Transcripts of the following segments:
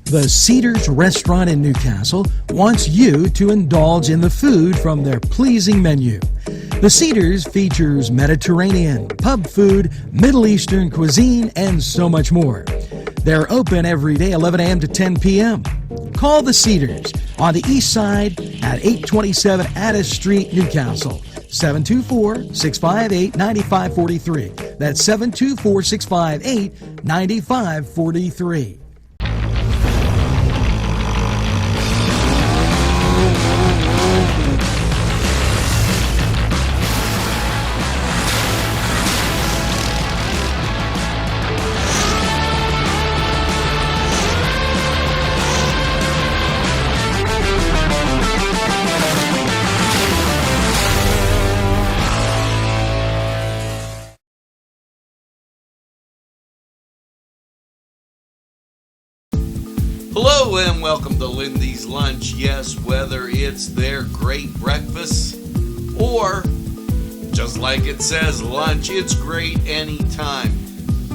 The Cedars restaurant in Newcastle wants you to indulge in the food from their pleasing menu. The Cedars features Mediterranean, pub food, Middle Eastern cuisine, and so much more. They're open every day 11 a.m. to 10 p.m. Call the Cedars on the east side at 827 Addis Street, Newcastle. 724-658-9543. That's 724-658-9543. Hello and welcome to Lindy's Lunch. Yes, whether it's their great breakfast or, just like it says, lunch, it's great anytime.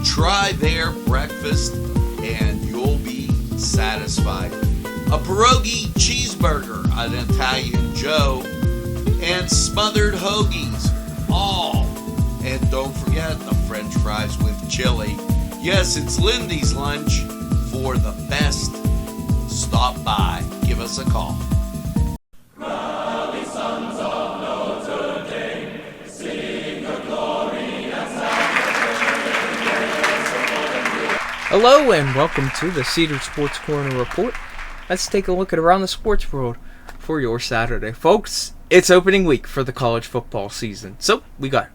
Try their breakfast and you'll be satisfied. A pierogi cheeseburger, an Italian Joe, and smothered hoagies, all. And don't forget the French fries with chili. Yes, it's Lindy's Lunch. For the best, stop by. Give us a call. Rally sons of Notre Dame, sing the glory and salvation. Hello and welcome to the Cedars Sports Corner Report. Let's take a look at around the sports world for your Saturday. Folks, it's opening week for the college football season. So we got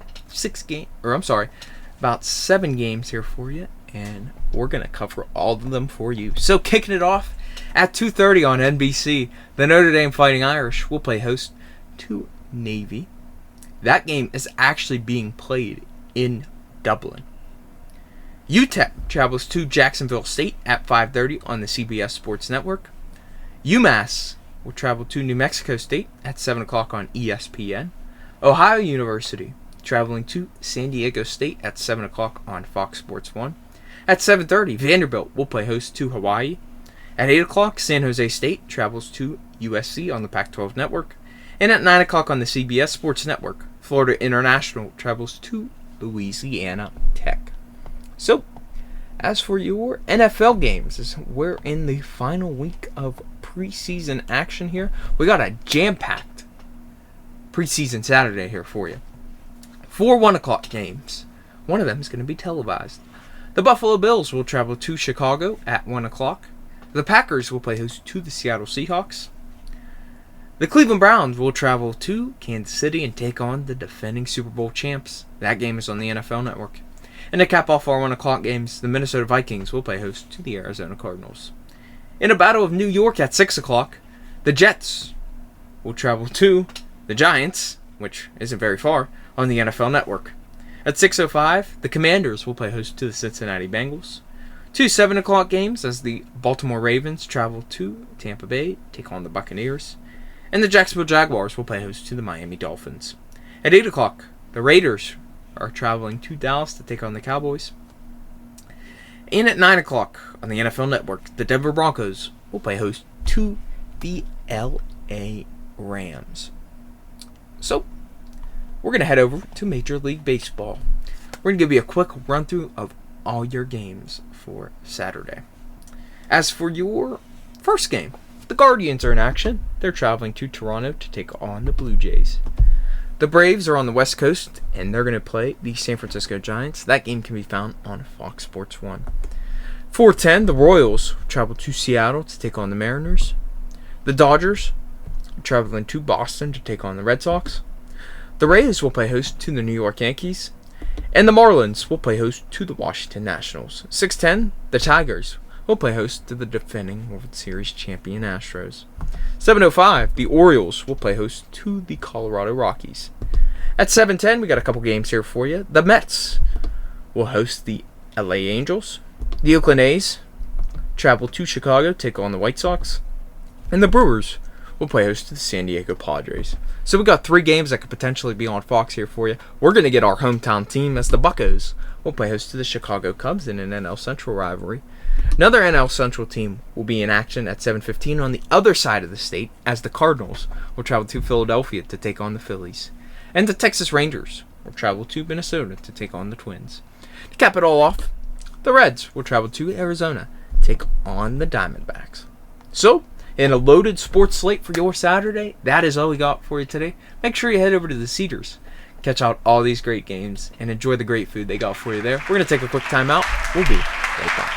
about 7 games here for you. And we're going to cover all of them for you. So kicking it off at 2:30 on NBC, the Notre Dame Fighting Irish will play host to Navy. That game is actually being played in Dublin. UTEP travels to Jacksonville State at 5:30 on the CBS Sports Network. UMass will travel to New Mexico State at 7 o'clock on ESPN. Ohio University traveling to San Diego State at 7 o'clock on Fox Sports 1. At 7:30, Vanderbilt will play host to Hawaii. At 8 o'clock, San Jose State travels to USC on the Pac-12 Network. And at 9 o'clock on the CBS Sports Network, Florida International travels to Louisiana Tech. So, as for your NFL games, we're in the final week of preseason action here. We got a jam-packed preseason Saturday here for you. 4 1 o'clock games. One of them is going to be televised. The Buffalo Bills will travel to Chicago at 1 o'clock. The Packers will play host to the Seattle Seahawks. The Cleveland Browns will travel to Kansas City and take on the defending Super Bowl champs. That game is on the NFL Network. And to cap off our 1 o'clock games, the Minnesota Vikings will play host to the Arizona Cardinals. In a Battle of New York at 6 o'clock, the Jets will travel to the Giants, which isn't very far, on the NFL Network. At 6:05, the Commanders will play host to the Cincinnati Bengals. 2 7 o'clock games as the Baltimore Ravens travel to Tampa Bay, take on the Buccaneers. And the Jacksonville Jaguars will play host to the Miami Dolphins. At 8 o'clock, the Raiders are traveling to Dallas to take on the Cowboys. And at 9 o'clock on the NFL Network, the Denver Broncos will play host to the LA Rams. So, we're going to head over to Major League Baseball. We're going to give you a quick run-through of all your games for Saturday. As for your first game, the Guardians are in action. They're traveling to Toronto to take on the Blue Jays. The Braves are on the West Coast, and they're going to play the San Francisco Giants. That game can be found on Fox Sports 1. 4:10, the Royals travel to Seattle to take on the Mariners. The Dodgers are traveling to Boston to take on the Red Sox. The Rays will play host to the New York Yankees. And the Marlins will play host to the Washington Nationals. 6:10, the Tigers will play host to the defending World Series champion Astros. 7:05, the Orioles will play host to the Colorado Rockies. At 7:10, we got a couple games here for you. The Mets will host the LA Angels. The Oakland A's travel to Chicago to take on the White Sox. And the Brewers will play host to the San Diego Padres. So we got 3 games that could potentially be on Fox here for you. We're going to get our hometown team as the Buccos will play host to the Chicago Cubs in an NL Central rivalry. Another NL Central team will be in action at 7:15 on the other side of the state, as the Cardinals will travel to Philadelphia to take on the Phillies. And the Texas Rangers will travel to Minnesota to take on the Twins. To cap it all off, the Reds will travel to Arizona to take on the Diamondbacks. So, in a loaded sports slate for your Saturday, that is all we got for you today. Make sure you head over to the Cedars, catch out all these great games, and enjoy the great food they got for you there. We're going to take a quick time out. We'll be right back.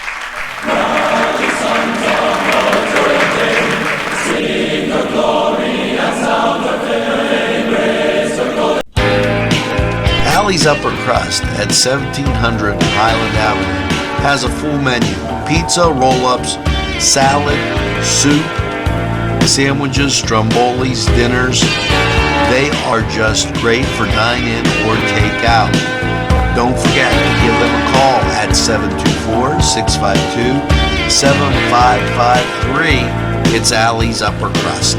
Allie's Upper Crust at 1700 Highland Avenue has a full menu: pizza, roll-ups, salad, soup, sandwiches, strombolis, dinners. They are just great for dine-in or take-out. Don't forget to give them a call at 724-652-7553. It's Allie's Upper Crust.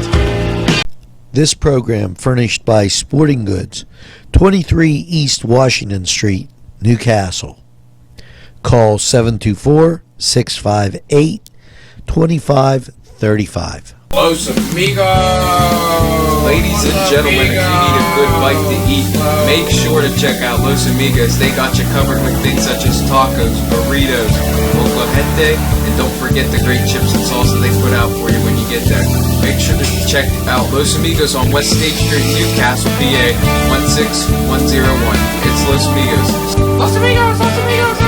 This program furnished by Sporting Goods, 23 East Washington Street, Newcastle. Call 724-658-2535. Los Amigos! Ladies and gentlemen, if you need a good bite to eat, make sure to check out Los Amigos. They got you covered with things such as tacos, burritos, moclajete, and don't forget the great chips and salsa they put out for you when you get there. Make sure to check out Los Amigos on West State Street, Newcastle, PA 16101. It's Los Amigos. Los Amigos! Los Amigos!